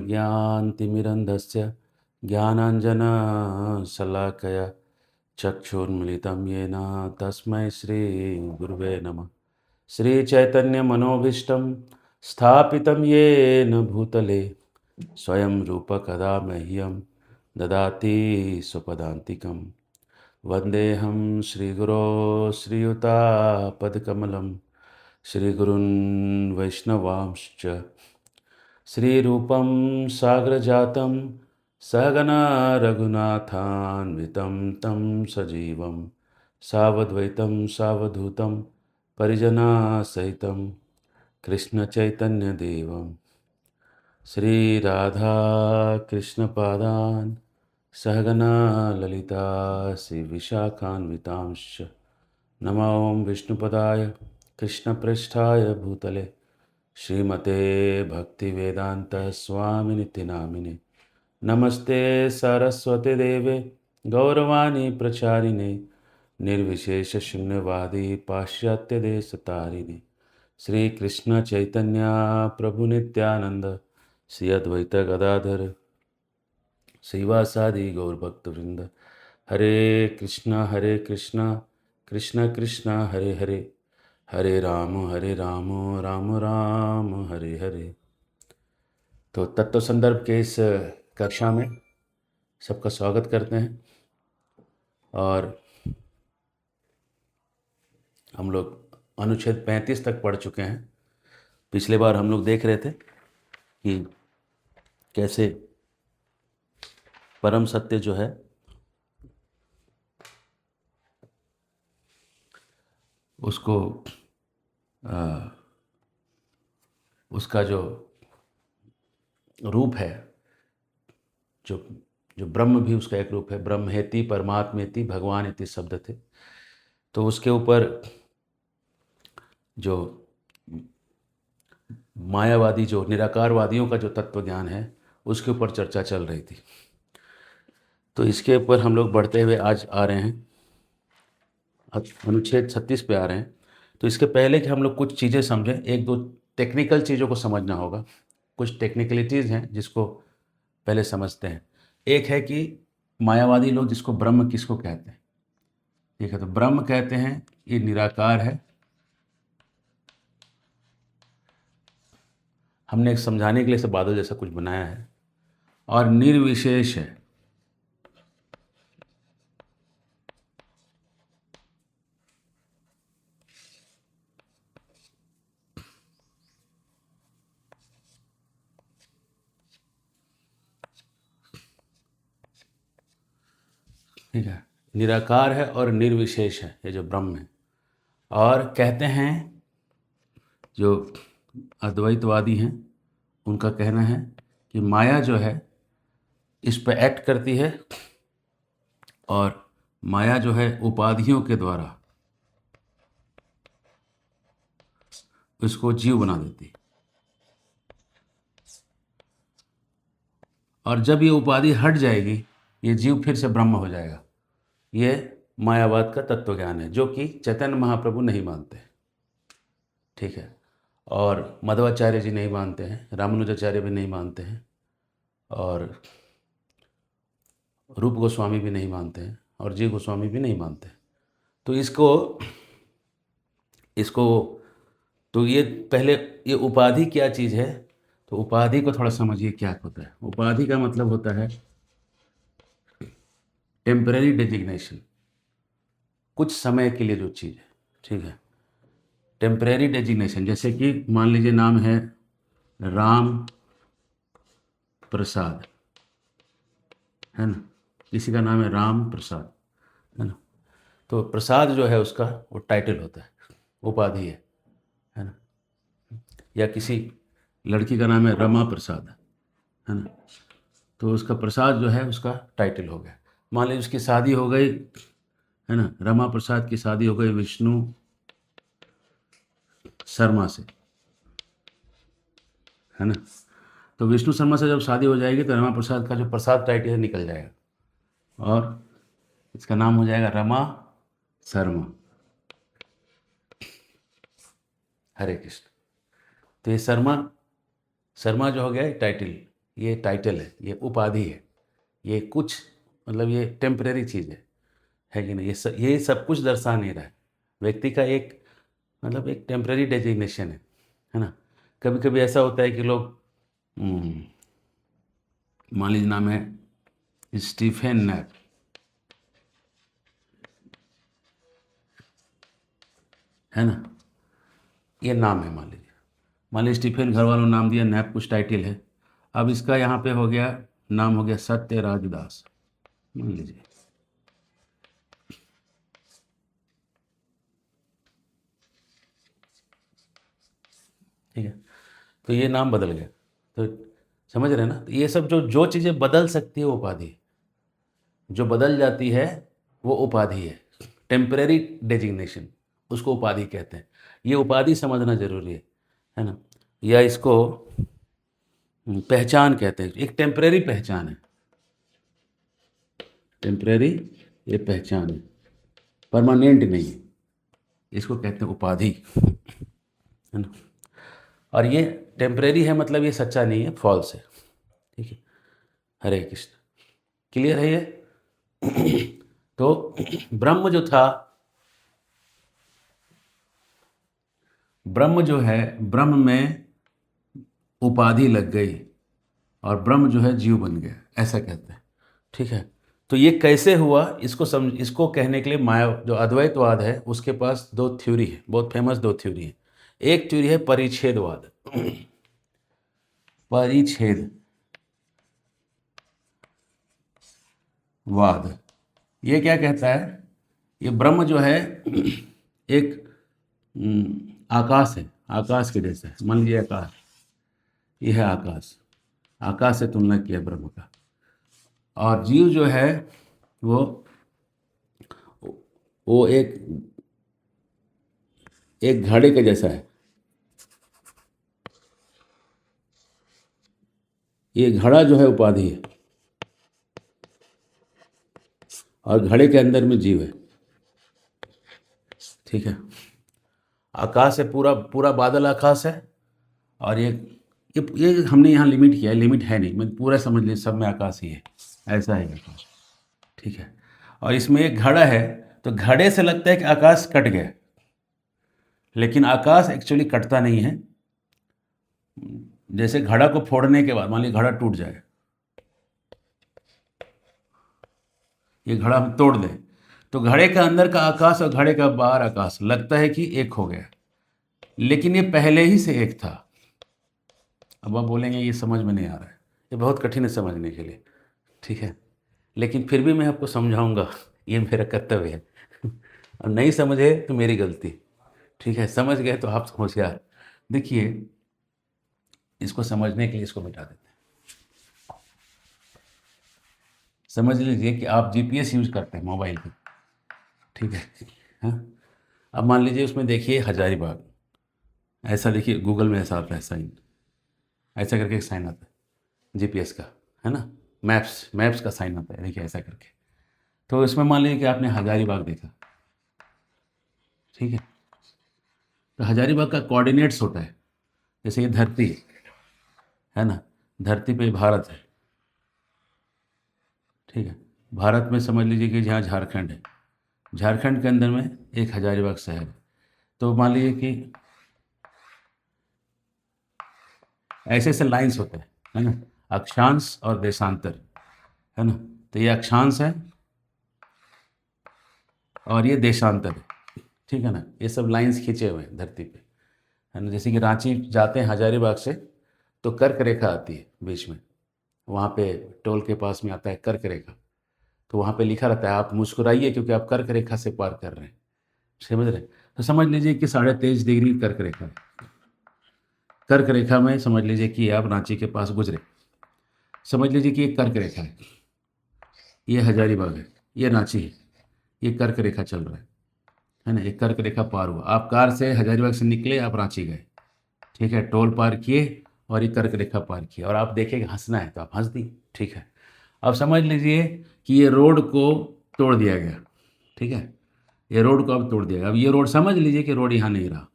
ज्ञानतिमिरन्धस्य ज्ञानाञ्जनशलाकया चक्षुर्मिलितं येन तस्मै श्रीगुरुवे नमः। श्रीचैतन्यमनोभीष्टं स्थापितं येन भूतले स्वयं रूपकदा मह्यं ददाति स्वपदान्तिकं। वन्देऽहं श्रीगुरो श्रीयुतापदकमलं श्रीगुरून् वैष्णवांश्च श्रीरूपं साग्रजातं सहगना रघुनाथान्वितं तं सजीवं सावद्वैतं सावधूतं परिजनासहितं कृष्णचैतन्यदेवं श्रीराधाकृष्णपादान् सहगना ललिता श्रीविशाखान्वितांश्च नमो विष्णुपदाय कृष्णप्रेष्ठाय भूतले श्रीमते भक्तिवेदांत स्वामिनिति नामिने नमस्ते सरस्वती देवे गौरवाणी प्रचारिणे निर्विशेष शून्यवादी पाश्चात्य देश तारिणे श्री कृष्ण चैतन्य प्रभु नित्यानंद श्री अद्वैत गदाधर श्रीवासादि गौरभक्तवृंद हरे कृष्णा कृष्ण कृष्ण हरे हरे हरे राम राम राम हरे हरे। तो तत्व संदर्भ के इस कक्षा में सबका स्वागत करते हैं। और हम लोग अनुच्छेद 35 तक पढ़ चुके हैं। पिछले बार हम लोग देख रहे थे कि कैसे परम सत्य जो है उसको उसका जो रूप है, जो जो ब्रह्म भी उसका एक रूप है, ब्रह्मेति परमात्मेति भगवान इति शब्द थे। तो उसके ऊपर जो मायावादी, जो निराकारवादियों का जो तत्व ज्ञान है, उसके ऊपर चर्चा चल रही थी। तो इसके ऊपर हम लोग बढ़ते हुए आज आ रहे हैं, अनुच्छेद 36 पे आ रहे हैं। तो इसके पहले कि हम लोग कुछ चीज़ें समझें, एक दो टेक्निकल चीज़ों को समझना होगा। कुछ टेक्निकलिटीज़ हैं जिसको पहले समझते हैं। एक है कि मायावादी लोग जिसको ब्रह्म किसको कहते हैं, ठीक है। तो ब्रह्म कहते हैं ये निराकार है। हमने समझाने के लिए से बादल जैसा कुछ बनाया है। और निर्विशेष है। ठीक है, निराकार है और निर्विशेष है ये जो ब्रह्म है। और कहते हैं जो अद्वैतवादी हैं उनका कहना है कि माया जो है इस पर एक्ट करती है और माया जो है उपाधियों के द्वारा इसको जीव बना देती है। और जब ये उपाधि हट जाएगी ये जीव फिर से ब्रह्म हो जाएगा। ये मायावाद का तत्व ज्ञान है जो कि चैतन्य महाप्रभु नहीं मानते, ठीक है। और मध्वाचार्य जी नहीं मानते हैं, रामानुजाचार्य भी नहीं मानते हैं, और रूप गोस्वामी भी नहीं मानते हैं, और जीव गोस्वामी भी नहीं मानते। तो इसको तो ये पहले ये उपाधि क्या चीज़ है, तो उपाधि को थोड़ा समझिए क्या होता है। उपाधि का मतलब होता है टेम्पररी डेजिग्नेशन, कुछ समय के लिए जो चीज़ है, ठीक है। टेम्पररी डेजिग्नेशन, जैसे कि मान लीजिए नाम है राम प्रसाद, है ना। किसी का नाम है राम प्रसाद, है ना। तो प्रसाद जो है उसका वो टाइटल होता है, उपाधि है ना। या किसी लड़की का नाम है रमा प्रसाद, है ना। तो उसका प्रसाद जो है उसका टाइटल हो गया। मान लीजिए उसकी शादी हो गई, है ना, रमा प्रसाद की शादी हो गई विष्णु शर्मा से, है ना। तो विष्णु शर्मा से जब शादी हो जाएगी तो रमा प्रसाद का जो प्रसाद टाइटल है निकल जाएगा और इसका नाम हो जाएगा रमा शर्मा। हरे कृष्ण। तो ये शर्मा जो हो गया टाइटल, ये टाइटल है, ये उपाधि है, ये कुछ मतलब ये टेम्परेरी चीज़ है कि नहीं? ये सब कुछ दर्शा नहीं रहा है। व्यक्ति का एक मतलब एक टेम्परेरी डेजिग्नेशन है ना? कभी कभी ऐसा होता है कि लोग मान लीजिए नाम है स्टीफन नैप, है ना? ये नाम है, मान लीजिए स्टीफन घर वालों ने नाम दिया, नैप कुछ टाइटल है। अब इसका यहाँ पे हो गया, नाम हो गया सत्यराज दास, मान लीजिए। ठीक है, तो ये नाम बदल गया। तो समझ रहे हैं ना? तो ये सब जो चीज़ें बदल सकती है वो उपाधि, जो बदल जाती है वो उपाधि है। टेम्परेरी डेजिग्नेशन, उसको उपाधि कहते हैं। ये उपाधि समझना जरूरी है ना? या इसको पहचान कहते हैं। एक टेम्परेरी पहचान है, टेम्परेरी ये पहचान है, परमानेंट नहीं है। इसको कहते हैं उपाधि, है ना? और ये टेम्परेरी है मतलब ये सच्चा नहीं है, फॉल्स है। ठीक है, हरे कृष्ण, क्लियर है ये? तो ब्रह्म जो था, ब्रह्म जो है, ब्रह्म में उपाधि लग गई और ब्रह्म जो है जीव बन गया, ऐसा कहते हैं। ठीक है, तो ये कैसे हुआ, इसको कहने के लिए माया जो अद्वैतवाद है उसके पास दो थ्योरी है, बहुत फेमस दो थ्योरी है। एक थ्योरी है परिच्छेदवाद, परिच्छेदवाद। ये क्या कहता है? ये ब्रह्म जो है एक आकाश है, आकाश के जैसा है। मान लीजिए आकाश, ये है आकाश, आकाश से तुलना किया ब्रह्म का। और जीव जो है वो एक घड़े के जैसा है। ये घड़ा जो है उपाधि है और घड़े के अंदर में जीव है। ठीक है, आकाश है, पूरा पूरा बादल आकाश है। और ये हमने यहाँ लिमिट किया है, लिमिट है नहीं, मैं पूरा समझ लीजिए सब में आकाश ही है, ऐसा है आकाश। ठीक है, और इसमें एक घड़ा है, तो घड़े से लगता है कि आकाश कट गया, लेकिन आकाश एक्चुअली कटता नहीं है। जैसे घड़ा को फोड़ने के बाद मान लीजिए घड़ा टूट जाए, ये घड़ा हम तोड़ दें, तो घड़े का अंदर का आकाश और घड़े का बाहर आकाश लगता है कि एक हो गया, लेकिन ये पहले ही से एक था। अब आप बोलेंगे ये समझ में नहीं आ रहा है, ये बहुत कठिन है समझने के लिए। ठीक है, लेकिन फिर भी मैं आपको समझाऊंगा, ये मेरा कर्तव्य है। और नहीं समझे तो मेरी गलती। ठीक है, समझ गए तो आप होशियार। देखिए, इसको समझने के लिए इसको मिटा देते हैं। समझ लीजिए कि आप जीपीएस यूज करते हैं मोबाइल की। ठीक है, हाँ? अब मान लीजिए उसमें देखिए हजारीबाग, ऐसा देखिए गूगल में ऐसा आता है साइन, ऐसा करके एक साइन आता है जीपीएस का, है ना? मैप्स का साइन आता है, देखिए ऐसा करके। तो इसमें मान लीजिए कि आपने हजारीबाग देखा। ठीक है, तो हजारीबाग का कोऑर्डिनेट्स होता है, जैसे ये धरती है ना, धरती पे भारत है। ठीक है, भारत में समझ लीजिए कि जहाँ झारखंड है, झारखंड के अंदर में एक हजारीबाग शहर है। तो मान लीजिए कि ऐसे ऐसे लाइंस होते हैं, है ना, अक्षांश और देशांतर, है ना? तो ये अक्षांश है और ये देशांतर है। ठीक है ना, ये सब लाइंस खींचे हुए हैं धरती पे, है ना? जैसे कि रांची जाते हैं हजारीबाग से, तो कर्क रेखा आती है बीच में, वहाँ पे टोल के पास में आता है कर्क रेखा। तो वहाँ पे लिखा रहता है आप मुस्कुराइए क्योंकि आप कर्क रेखा से पार कर रहे हैं। समझ रहे हैं? तो समझ लीजिए कि 23.5 डिग्री कर्क रेखा है। कर्क रेखा में समझ लीजिए कि आप रांची के पास गुजरे, समझ लीजिए कि एक कर्क रेखा है, ये हजारीबाग है, ये रांची है, ये कर्क रेखा चल रहा है ना? ये कर्क रेखा पार हुआ, आप कार से हजारीबाग से निकले, आप रांची गए। ठीक है, टोल पार किए और ये कर्क रेखा पार किया, और आप देखें हंसना है तो आप हंस दी। ठीक है, अब समझ लीजिए कि ये रोड को तोड़ दिया गया। ठीक है, ये रोड को अब तोड़ दिया गया। अब ये रोड समझ लीजिए कि रोड यहाँ नहीं रहा,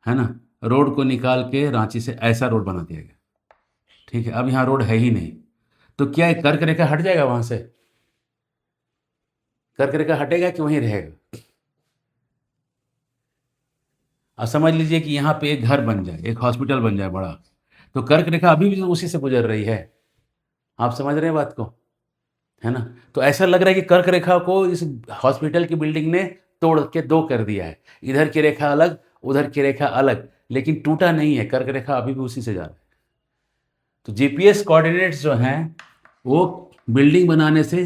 है ना? रोड को निकाल के रांची से ऐसा रोड बना दिया गया। ठीक है, अब यहाँ रोड है ही नहीं, तो क्या ये कर्क रेखा हट जाएगा वहाँ से? कर्क रेखा हटेगा कि वहीं रहेगा? अब समझ लीजिए कि यहाँ पे एक घर बन जाए, एक हॉस्पिटल बन जाए बड़ा, तो कर्क रेखा अभी भी तो उसी से गुजर रही है। आप समझ रहे हैं बात को, है ना? तो ऐसा लग रहा है कि कर्क रेखा को इस हॉस्पिटल की बिल्डिंग ने तोड़ के दो कर दिया है, इधर की रेखा अलग, उधर की रेखा अलग, लेकिन टूटा नहीं है, कर्क रेखा अभी भी उसी से जा रहा है। तो जीपीएस कोऑर्डिनेट्स जो हैं वो बिल्डिंग बनाने से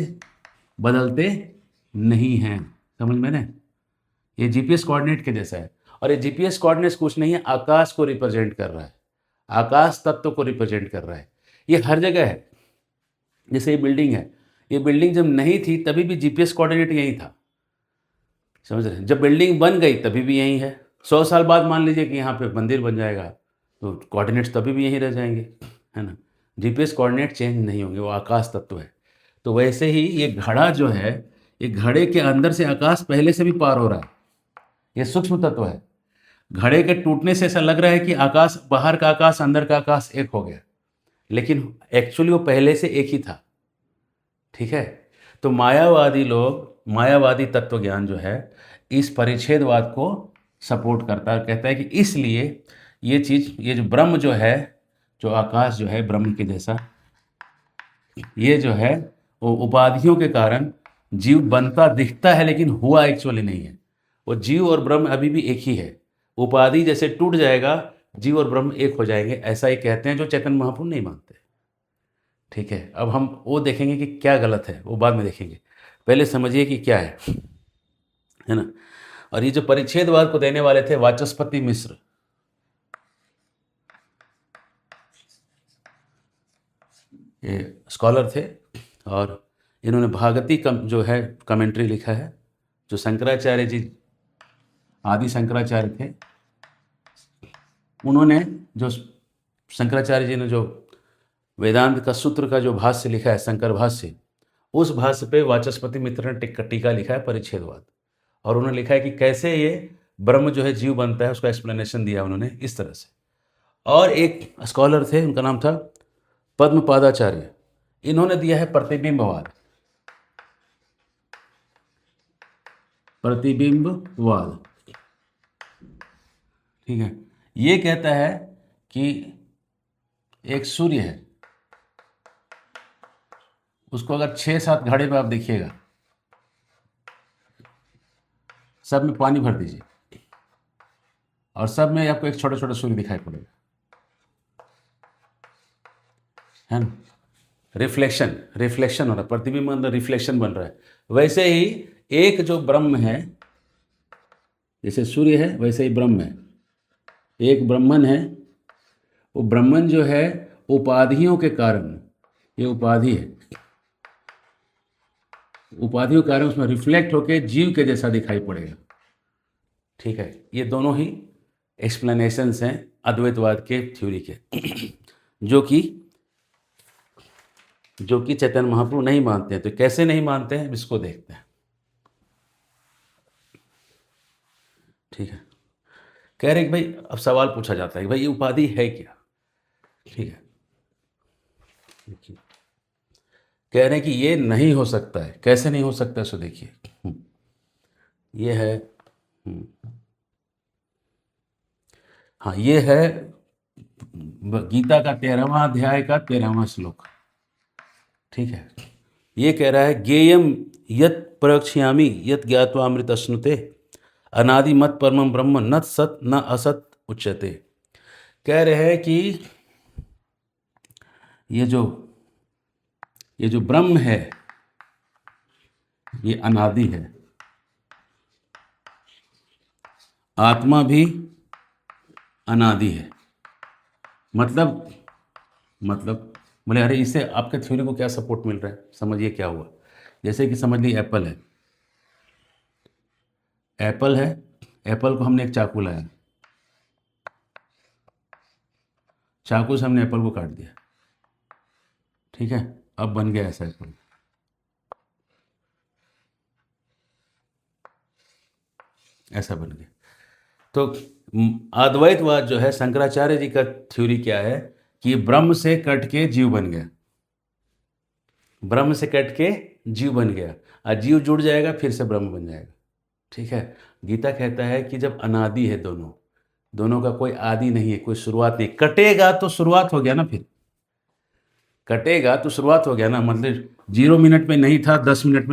बदलते नहीं हैं, समझ में ना? ये जीपीएस कोऑर्डिनेट के जैसा है, और ये जीपीएस कोऑर्डिनेट्स कुछ नहीं है, आकाश को रिप्रेजेंट कर रहा है, आकाश तत्व को रिप्रेजेंट कर रहा है। ये हर जगह है। जैसे ये बिल्डिंग है, ये बिल्डिंग जब नहीं थी तभी भी जीपीएस कोऑर्डिनेट यही था, समझ रहे हैं? जब बिल्डिंग बन गई तभी भी यही है। 100 साल बाद मान लीजिए कि यहाँ पे मंदिर बन जाएगा, तो कोऑर्डिनेट्स तभी भी यहीं रह जाएंगे, है ना? जीपीएस कोऑर्डिनेट चेंज नहीं होंगे, वो आकाश तत्व है। तो वैसे ही ये घड़ा जो है, ये घड़े के अंदर से आकाश पहले से भी पार हो रहा है, ये सूक्ष्म तत्व है। घड़े के टूटने से ऐसा लग रहा है कि आकाश, बाहर का आकाश अंदर का आकाश एक हो गया, लेकिन एक्चुअली वो पहले से एक ही था, ठीक है? तो मायावादी लोग, मायावादी तत्व ज्ञान जो है इस परिच्छेदवाद को सपोर्ट करता है, कहता है कि इसलिए ये चीज़, ये जो ब्रह्म जो है, जो आकाश जो है ब्रह्म के जैसा, ये जो है वो उपाधियों के कारण जीव बनता दिखता है, लेकिन हुआ एक्चुअली नहीं है। वो जीव और ब्रह्म अभी भी एक ही है। उपाधि जैसे टूट जाएगा, जीव और ब्रह्म एक हो जाएंगे, ऐसा ही कहते हैं जो चैतन्य महाप्रभु नहीं मानते, ठीक है? अब हम वो देखेंगे कि क्या गलत है, वो बाद में देखेंगे, पहले समझिए कि क्या है ना? और ये जो परिच्छेदवाद को देने वाले थे वाचस्पति मिश्र, ये स्कॉलर थे, और इन्होंने भागवती जो है कमेंट्री लिखा है, जो शंकराचार्य जी, आदि शंकराचार्य थे, उन्होंने जो शंकराचार्य जी ने जो वेदांत का सूत्र का जो भाष्य लिखा है, शंकर भाष्य, उस भाष्य पे वाचस्पति मित्र ने टीका लिखा है परिच्छेदवाद, और उन्होंने लिखा है कि कैसे ये ब्रह्म जो है जीव बनता है, उसका एक्सप्लेनेशन दिया उन्होंने इस तरह से। और एक स्कॉलर थे, उनका नाम था पद्मपादाचार्य, इन्होंने दिया है प्रतिबिंबवाद, प्रतिबिंबवाद, ठीक है? ये कहता है कि एक सूर्य है, उसको अगर 6-7 घड़े में आप देखिएगा, सब में पानी भर दीजिए, और सब में आपको एक छोटा छोटा सूर्य दिखाई पड़ेगा, है ना? रिफ्लेक्शन, रिफ्लेक्शन हो रहा है, प्रतिबिंब अंदर रिफ्लेक्शन बन रहा है। वैसे ही एक जो ब्रह्म है, जैसे सूर्य है वैसे ही ब्रह्म है, एक ब्रह्मन है। वो ब्रह्मन जो है उपाधियों के कारण, ये उपाधि है, उपाधियों के कारण उसमें रिफ्लेक्ट होके जीव के जैसा दिखाई पड़ेगा, ठीक है? ये दोनों ही एक्सप्लेनेशंस हैं अद्वैतवाद के थ्योरी के, जो कि चैतन्य महाप्रभु नहीं मानते हैं। तो कैसे नहीं मानते हैं, इसको देखते हैं, ठीक है? कह रहे कि भाई, अब सवाल पूछा जाता है कि भाई ये उपाधि है क्या, ठीक है? देखिए, कह रहे हैं कि ये नहीं हो सकता है। कैसे नहीं हो सकता है, सो देखिए, ये है, हाँ, ये है गीता का 13वां अध्याय का 13वां श्लोक, ठीक है? ये कह रहा है, गेयम यत प्रवक्ष्यामि यत ज्ञात्वा अमृत अश्नुते अनादि मत परमं ब्रह्म न सत न असत उच्यते। कह रहे हैं कि ये जो ब्रह्म है, ये अनादि है, आत्मा भी अनादि है। मतलब बोले, अरे इससे आपके थ्योरी को क्या सपोर्ट मिल रहा है? समझिए क्या हुआ। जैसे कि समझ लीजिए एप्पल है, एप्पल है, एप्पल को हमने एक चाकू लाया, चाकू से हमने एप्पल को काट दिया, ठीक है? अब बन गया ऐसा एप्पल, ऐसा बन गया। तो अद्वैतवाद जो है, शंकराचार्य जी का थ्योरी क्या है कि ब्रह्म से कट के जीव बन गया, ब्रह्म से कट के जीव बन गया, और जीव जुड़ जाएगा फिर से ब्रह्म बन जाएगा। ठीक है। गीता कहता है कि जब अनादि है दोनों, दोनों का कोई आदि नहीं है, कोई शुरुआत नहीं, कटेगा तो शुरुआत हो गया ना, फिर कटेगा तो शुरुआत हो गया ना, मतलब 0 मिनट में नहीं था, 10 मिनट में